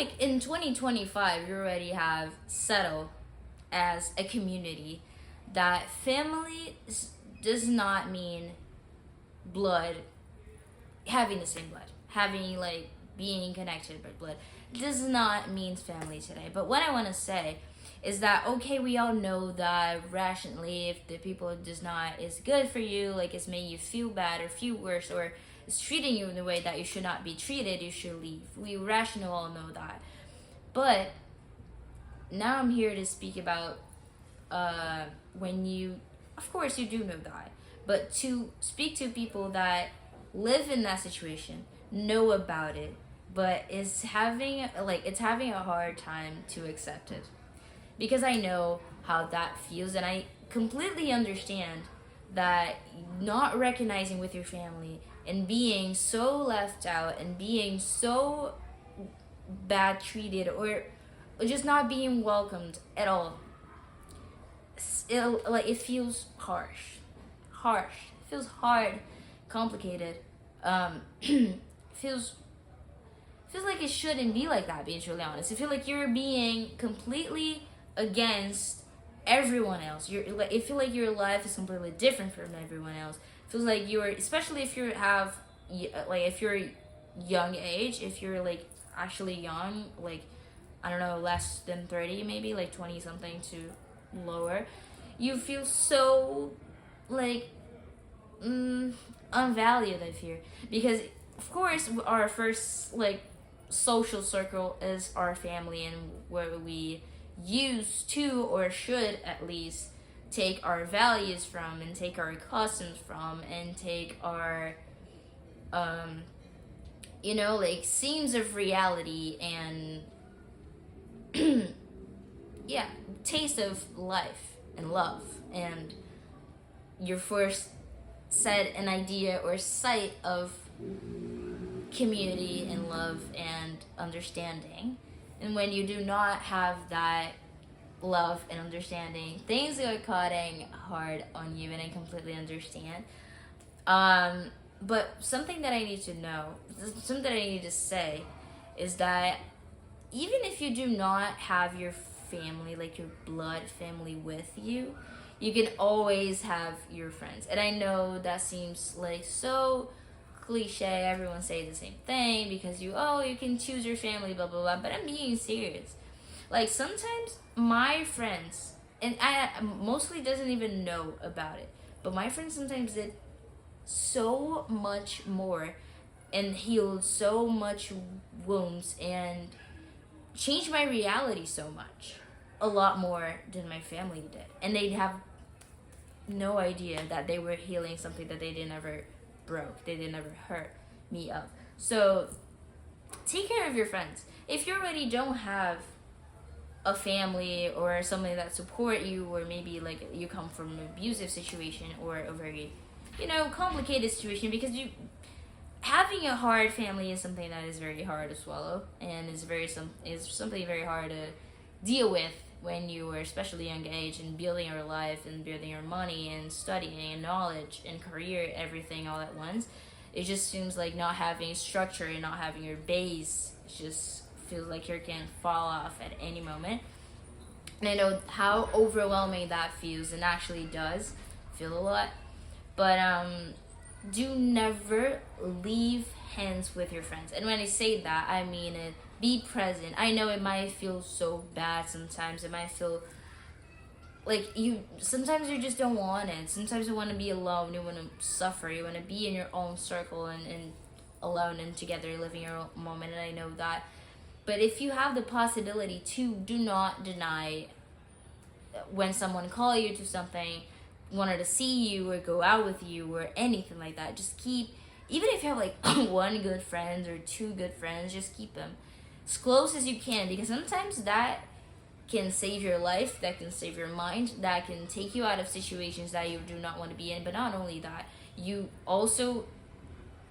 like in 2025, you already have settled as a community that does not mean blood, having the same blood, having like being connected by blood does not mean family today. But what I want to say is that okay, we all know that rationally, if the people does not is good for you, like it's making you feel bad or feel worse, or is treating you in a way that you should not be treated, you should leave. We rational all know that. But now I'm here to speak about when you, of course, you do know that, but to speak to people that live in that situation, know about it, but it's having a hard time to accept it, because I know how that feels, and I completely understand that not recognizing with your family and being so left out and being so bad treated, or just not being welcomed at all, it feels harsh, it feels hard, complicated, feels like it shouldn't be like that, being truly honest. I feel like you're being completely against everyone else. I feel like your life is completely different from everyone else. It feels like you're, especially if you have like, if you're young age, if you're like actually young, like I don't know, less than 30, maybe like 20 something to lower, you feel so like unvalued, I fear, because of course our first like social circle is our family, and where we used to, or should at least, take our values from, and take our customs from, and take our like scenes of reality, and yeah, taste of life and love, and your first set an idea or sight of community and love and understanding. And when you do not have that love and understanding, things are cutting hard on you, and I completely understand. But something that I need to know, something that I need to say, is that even if you do not have your family, like your blood family with you, you can always have your friends. And I know that seems like so cliche, everyone say the same thing, because you can choose your family, blah blah blah, but I'm being serious. Like sometimes my friends, and I mostly doesn't even know about it, but my friends sometimes did so much more, and healed so much wounds, and changed my reality so much, a lot more than my family did, and they'd have no idea that they were healing something that they didn't ever broke, they didn't ever hurt me of. So take care of your friends. If you already don't have a family or somebody that support you, or maybe like you come from an abusive situation, or a very complicated situation, because you having a hard family is something that is very hard to swallow, and is something very hard to deal with when you are especially young age, and building your life and building your money and studying and knowledge and career, everything all at once. It just seems like not having structure and not having your base just feels like you can fall off at any moment. And I know how overwhelming that feels, and actually does feel a lot. But do never leave hands with your friends. And when I say that, I mean it. Be present. I know it might feel so bad sometimes. It might feel like sometimes you just don't want it. Sometimes you want to be alone. You want to suffer. You want to be in your own circle, and alone and together, living your own moment. And I know that. But if you have the possibility to, do not deny when someone call you to something, wanted to see you or go out with you or anything like that. Just keep, even if you have like one good friend or two good friends, just keep them as close as you can, because sometimes that can save your life, that can save your mind, that can take you out of situations that you do not want to be in. But not only that, you also,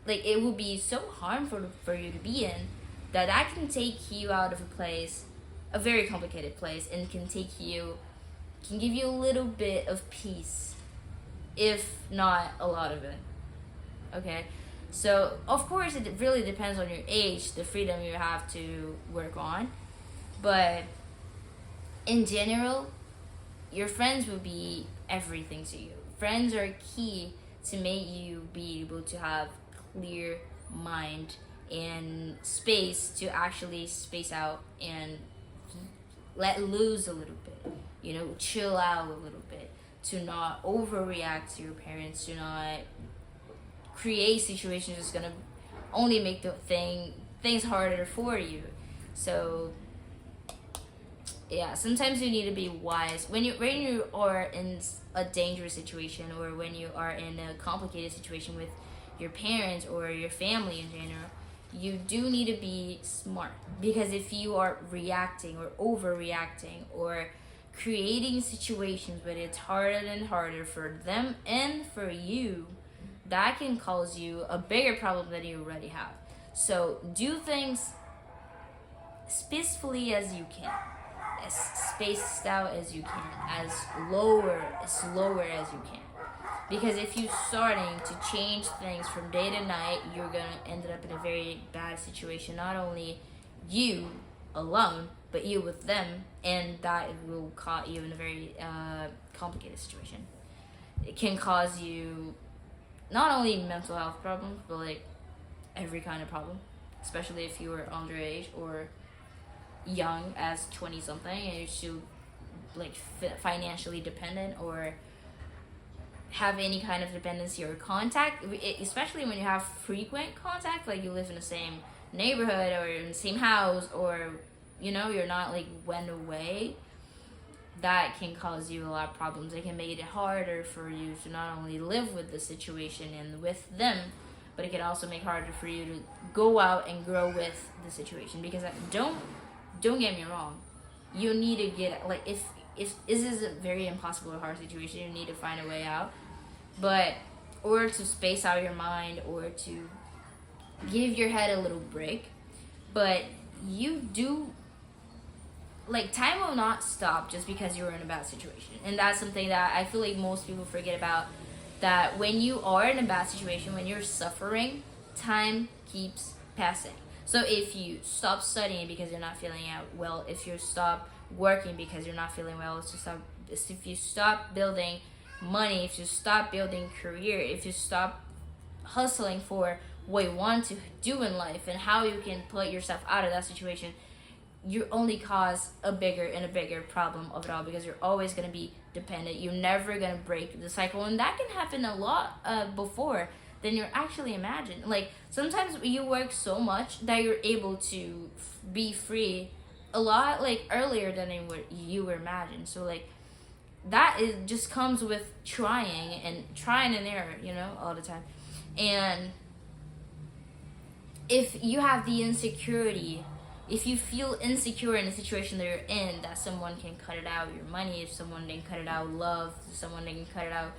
like, it will be so harmful for you to be in, that can take you out of a place, a very complicated place, and can give you a little bit of peace, if not a lot of it. Okay? So of course it really depends on your age, the freedom you have to work on, but in general, your friends will be everything to you. Friends are key to make you be able to have clear mind and space to actually space out and let loose a little bit, chill out a little bit, to not overreact to your parents, to not create situations that's gonna only make the things harder for you. So yeah, sometimes you need to be wise when you are in a dangerous situation, or when you are in a complicated situation with your parents or your family in general. You do need to be smart, because if you are reacting or overreacting or creating situations where it's harder and harder for them and for you, that can cause you a bigger problem than you already have. So do things peacefully as you can, as spaced out as you can, as slower as you can. Because if you're starting to change things from day to night, you're gonna end up in a very bad situation. Not only you alone, but you with them, and that will cause you in a very complicated situation. It can cause you not only mental health problems, but like every kind of problem, especially if you are underage or young as 20 something and you're still like financially dependent, or have any kind of dependency or contact, especially when you have frequent contact, like you live in the same neighborhood or in the same house, or you're not like went away. That can cause you a lot of problems. It can make it harder for you to not only live with the situation and with them, but it can also make it harder for you to go out and grow with the situation. Because don't get me wrong, you need to get, like, if this is a very impossible or hard situation, you need to find a way out, but or to space out your mind, or to give your head a little break. But you do, like, time will not stop just because you're in a bad situation. And that's something that I feel like most people forget about, that when you are in a bad situation, when you're suffering, time keeps passing. So if you stop studying because you're not feeling well, if you stop working because you're not feeling well, if you stop building money, if you stop building career, if you stop hustling for what you want to do in life and how you can put yourself out of that situation, you only cause a bigger and a bigger problem of it all, because you're always going to be dependent. You're never going to break the cycle, and that can happen a lot before than you're actually imagine. Like, sometimes you work so much that you're able to be free a lot, like, earlier than you were imagined. So, like, that just comes with trying and error, all the time. And if you have the insecurity, if you feel insecure in the situation that you're in, that someone can cut it out, your money, if someone can cut it out, love, someone can cut it out,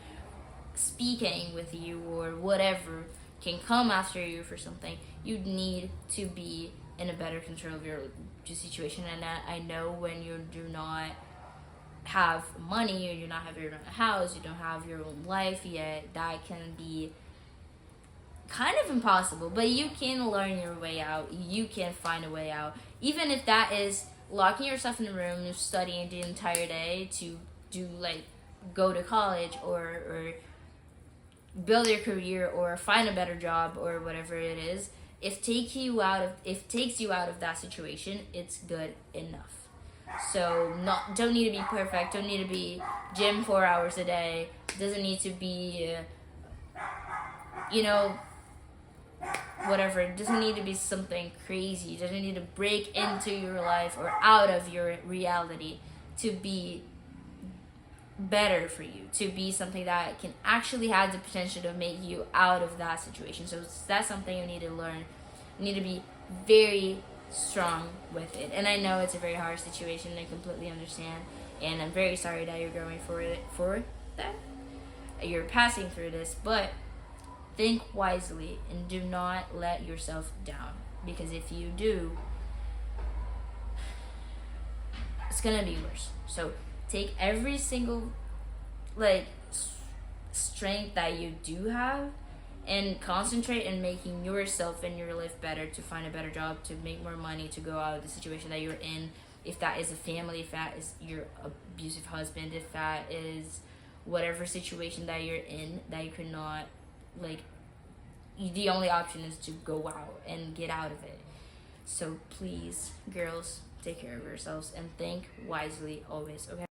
speaking with you, or whatever can come after you for something, you need to be in a better control of your situation. And I know when you do not have money, or you do not have your own house, you don't have your own life yet, that can be kind of impossible, but you can learn your way out. You can find a way out, even if that is locking yourself in a room and studying the entire day to do, like, go to college, or build your career, or find a better job, or whatever it is. If it takes you out of that situation, it's good enough. So don't need to be perfect, don't need to be gym 4 hours a day, doesn't need to be whatever. It doesn't need to be something crazy. It doesn't need to break into your life or out of your reality to be better for you, to be something that can actually have the potential to make you out of that situation. So that's something you need to learn. You need to be very strong with it. And I know it's a very hard situation, I completely understand, and I'm very sorry that you're going for that, you're passing through this, but think wisely and do not let yourself down, because if you do, it's gonna be worse. So take every single, like, strength that you do have and concentrate on making yourself and your life better, to find a better job, to make more money, to go out of the situation that you're in. If that is a family, if that is your abusive husband, if that is whatever situation that you're in that you could not, like, the only option is to go out and get out of it. So please, girls, take care of yourselves and think wisely always, okay?